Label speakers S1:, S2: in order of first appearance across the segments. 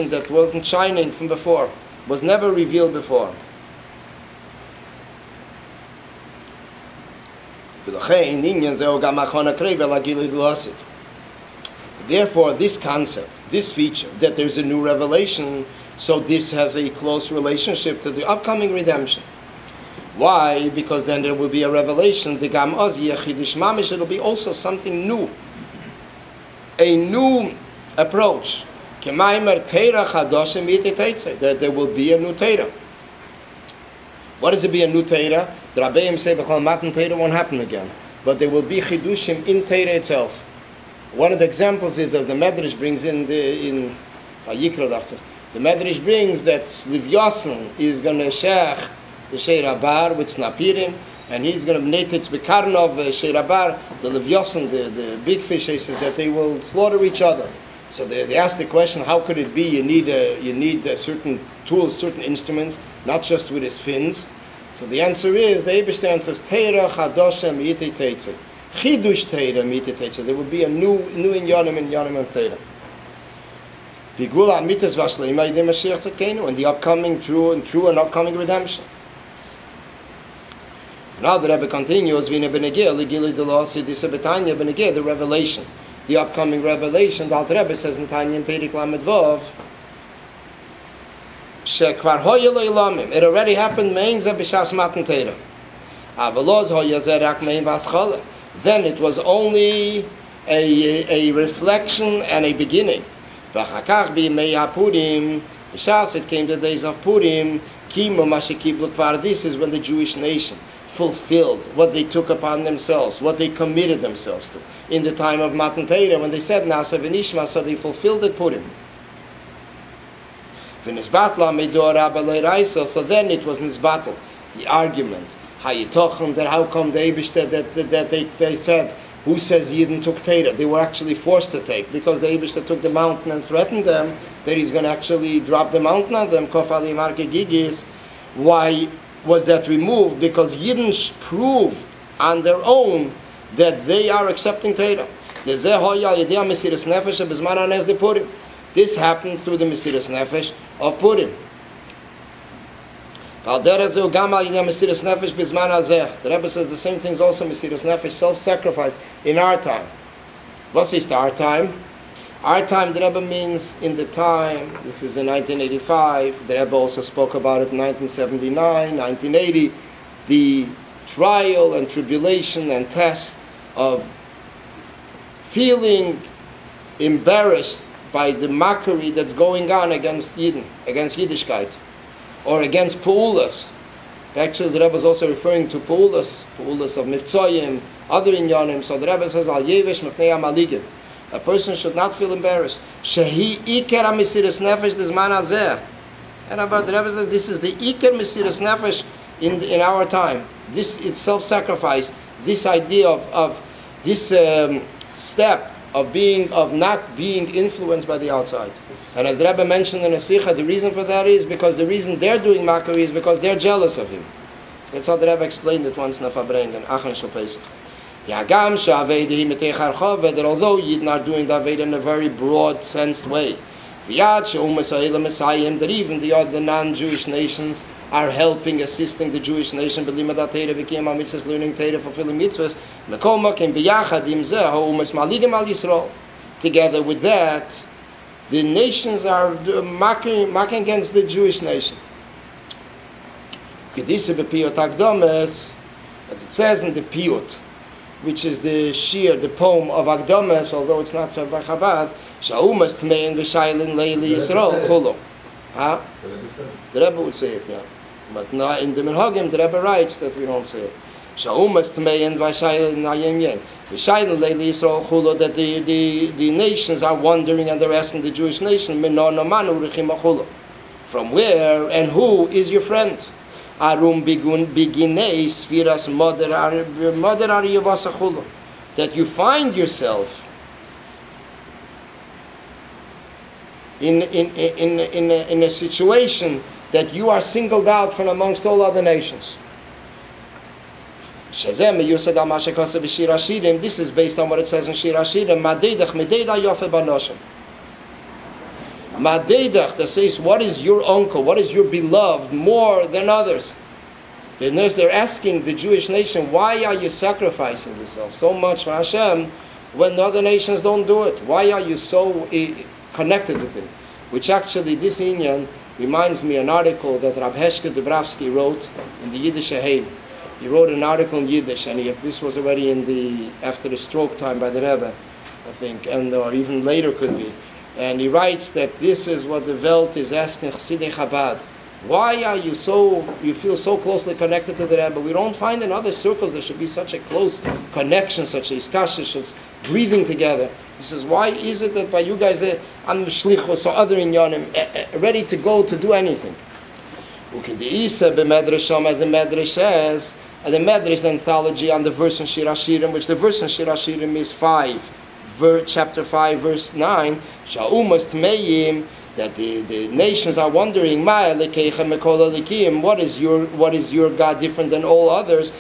S1: that wasn't shining from before, was never revealed before. Therefore, this concept, this feature, that there's a new revelation, so this has a close relationship to the upcoming redemption. Why? Because then there will be a revelation. The Gam Ozi Chidush Mamish, it'll be also something new, a new approach. That there will be a new Torah. What does it be a new Torah? The Rabbeim say B'chol Matan Torah won't happen again, but there will be Chidushim in Torah itself. One of the examples is, as the Medrash brings in Vayikra, the Medrash brings that Livyasan is going to shech the Sheirabar with Snapirim, and he's going to Netitz Bekarnov Sheirabar, the Livyasan, the big fish, he says that they will slaughter each other. So they ask the question, how could it be you need a certain tools, certain instruments, not just with his fins? So the answer is, the Eibishter says, Teira Chadosha Mi'itei Teitze. Chidush Teira Mi'itei Teitze. There will be a new in Yonim of Teira. Bigula Mitzvah Shleima Yidei Mashiach Tzedkeinu, and the upcoming true and upcoming redemption. So now the Rebbe continues, V'ine Benegeh, L'gilui D'lo Sidisa B'tanya Benegeh, the revelation. The upcoming revelation, the Alter Rebbe says in Tanya Perik Lamed Vov, Shekvar Hoya Lo'ilamim, it already happened, Meinza B'shas Matan Torah. Avaloz Hoya Zerak Mein Vaschala. Then it was only a reflection and a beginning. V'chakach B'yimei HaPurim, B'shas it came the days of Purim, Kimo Mashekiblu Kvar, this is when the Jewish nation fulfilled what they took upon themselves, what they committed themselves to. In the time of Matan Torah, when they said Nasa v'nishma, so they fulfilled it Purim. So then it was Nizbatel, the argument. That how come the Eibishter that they said, who says Yidden took Torah? They were actually forced to take, because the Eibishter took the mountain and threatened them that he's going to actually drop the mountain on them. Why was that removed? Because Yidden proved on their own that they are accepting Torah. This happened through the Mesiras Nefesh of Purim. The Rebbe says the same thing is also Mesiras Nefesh, self-sacrifice, in our time. What is our time? Our time, the Rebbe means in the time, this is in 1985, the Rebbe also spoke about it in 1979, 1980, the trial and tribulation and test of feeling embarrassed by the mockery that's going on against Yidden, against Yiddishkeit, or against Pa'ulas. Actually, the Rebbe is also referring to Pa'ulas of Mivtzoyim, other Inyanim. So the Rebbe says, Al Yevesh Mepnei Amaligim. A person should not feel embarrassed. Shehi Iker HaMesiras Nefesh D'zman Hazeh. And about the Rebbe says, this is the Iker Mesiras Nefesh in our time. This is self-sacrifice. This idea of this step of not being influenced by the outside. And as the Rebbe mentioned in the Sikha, the reason for that is because the reason they're doing mockery is because they're jealous of him. That's how the Rebbe explained it once in Afabrengen, Achan Shal Pesach. That although Yidden are doing the Aveda in a very broad sensed way, that even the other non-Jewish nations are helping, assisting the Jewish nation, learning Torah, fulfilling mitzvahs. Together with that, the nations are mocking against the Jewish nation. As it says in the Piyut, which is the shir, the poem of Akdamas, although it's not said by Chabad, Sha'umas Tmein V'Shailin Leili Yisrael Chulu. The Rebbe would say it, yeah. But not in the Minhagim, the Rebbe writes that we don't say it. Sha'umas Tmein V'Shailin Nayim Yem. V'Shailin Leili Yisrael Chulu, that the nations are wondering and they're asking the Jewish nation, from where and who is your friend? Arum biginei sfiras moder ariyavasachulu, that you find yourself in a situation that you are singled out from amongst all other nations. This is based on what it says in Shir Hashirim. Madeidach, that says, what is your uncle, what is your beloved more than others? They're asking the Jewish nation, why are you sacrificing yourself so much for Hashem when other nations don't do it? Why are you so connected with Him? Which actually, this inyan reminds me an article that Rab Heshke Dubravsky wrote in the Yiddish Heim. He wrote an article in Yiddish, and this was already after the stroke time by the Rebbe, I think, or even later could be. And he writes that this is what the Welt is asking Chassidei Chabad. Why are you feel so closely connected to the Rebbe? We don't find in other circles there should be such a close connection, such a iskashis, breathing together. He says, why is it that by you guys, I'm shlichus or other inyanim, ready to go to do anything? Ukedeisa b'medrasham, as the Medrash says, the Medrash anthology on the verse in Shir Hashirim, which the verse in Shir Hashirim is chapter 5, verse 9, Sha'umas Tmeim, that the nations are wondering, what is your God different than all others?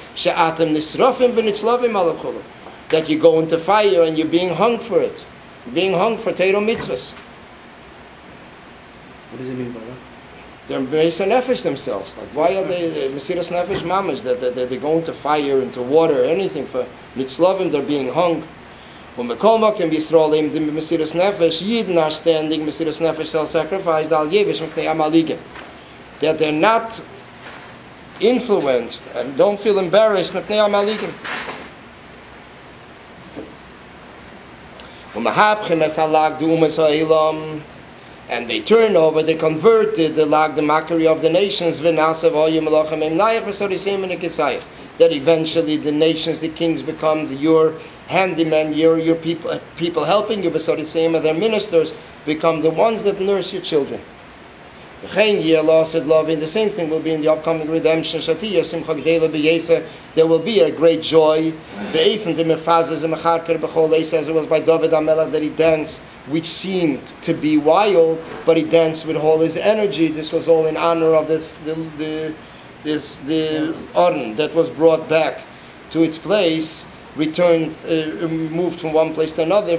S1: That you go into fire and you're being hung for it. You're being hung for Torah mitzvahs.
S2: What does it mean by that?
S1: They're Meisa Nefesh themselves. Like, why are they Mesiras Nefesh Mamash? That they go into fire, into water, anything for mitzvahim, they're being hung. When Mekolma can be Yisraelim, the Mesiras Nefesh, Yidden are standing, Mesiras Nefesh self-sacrificed, Al Yevish Meknei Amaligim. That they're not influenced and don't feel embarrassed, Meknei Amaligim. And they turn over, they converted the mockery of the nations, that eventually the nations, the kings become your handymen, your people helping you, and their ministers become the ones that nurse your children. The same thing will be in the upcoming redemption. There will be a great joy. As it was by David HaMelech that he danced, which seemed to be wild, but he danced with all his energy. This was all in honor of the Orn that was brought back to its place, returned, moved from one place to another.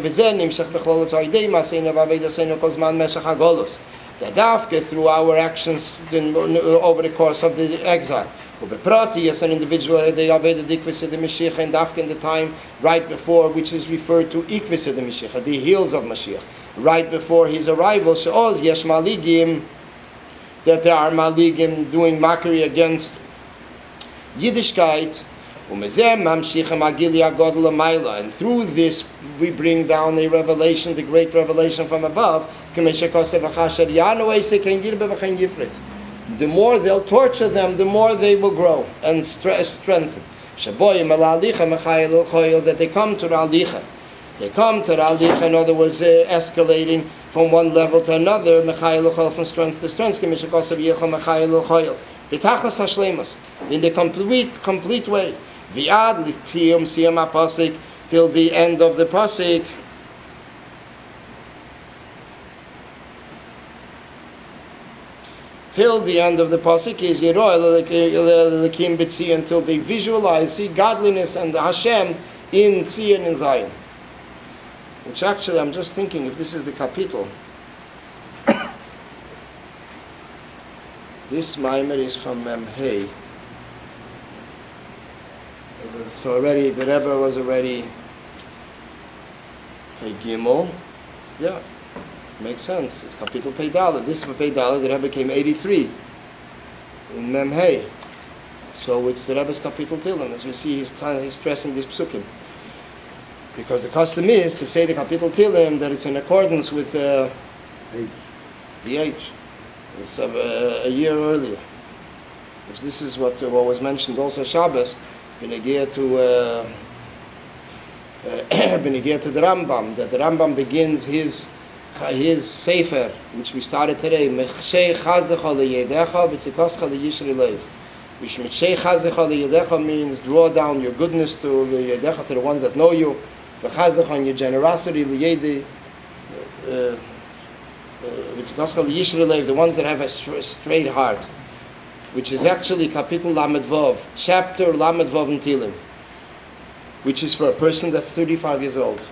S1: That Dafke, through our actions over the course of the exile. As an individual, they avoided Ikvis of the Mashiach, and Dafke in the time right before, which is referred to Ikvis of the Mashiach, the heels of Mashiach, right before his arrival. She'oz yesh maligim, that there are maligim doing mockery against Yiddishkeit. And through this we bring down a revelation, the great revelation from above. The more they'll torture them, the more they will grow and strengthen. That they come to Ra'alicha. They come to Ra'alicha, in other words, escalating from one level to another, from strength to strength, in the complete way. Viad likiyum siyam pasik, till the end of the pasik. Till the end of the pasuk is Yeroel Lekim B'Tzi, until they visualize, see godliness and Hashem in Tzion and Zion. Which actually, I'm just thinking, if this is the capital, this Maimer is from Hey. So already the Rebbe was already Pei Gimel. Yeah. Makes sense. It's capital Pei Dalet. This is Pei Dalet. The Rebbe came 83 in Mem Hey. So it's the Rebbe's capital Tilim. As we see, he's stressing this psukim. Because the custom is to say the capital Tilim that it's in accordance with the age. It's a year earlier. Which this is what was mentioned also Shabbos, B'negiyah to the Rambam, that the Rambam begins his sefer, which we started today, Mechshei Chazdecha Leyedecha B'tzikoscha Leyishri Leiv. Which Mechshei Chazdecha Leyedecha means draw down your goodness to Leyedecha, to the ones that know you, V'chazdecha on your generosity, Leyedi B'tzikoscha Leyishri Leiv, the ones that have a straight heart, which is actually Kapitel Lamed Vov, chapter Lamed Vov in Tilim, which is for a person that's 35 years old.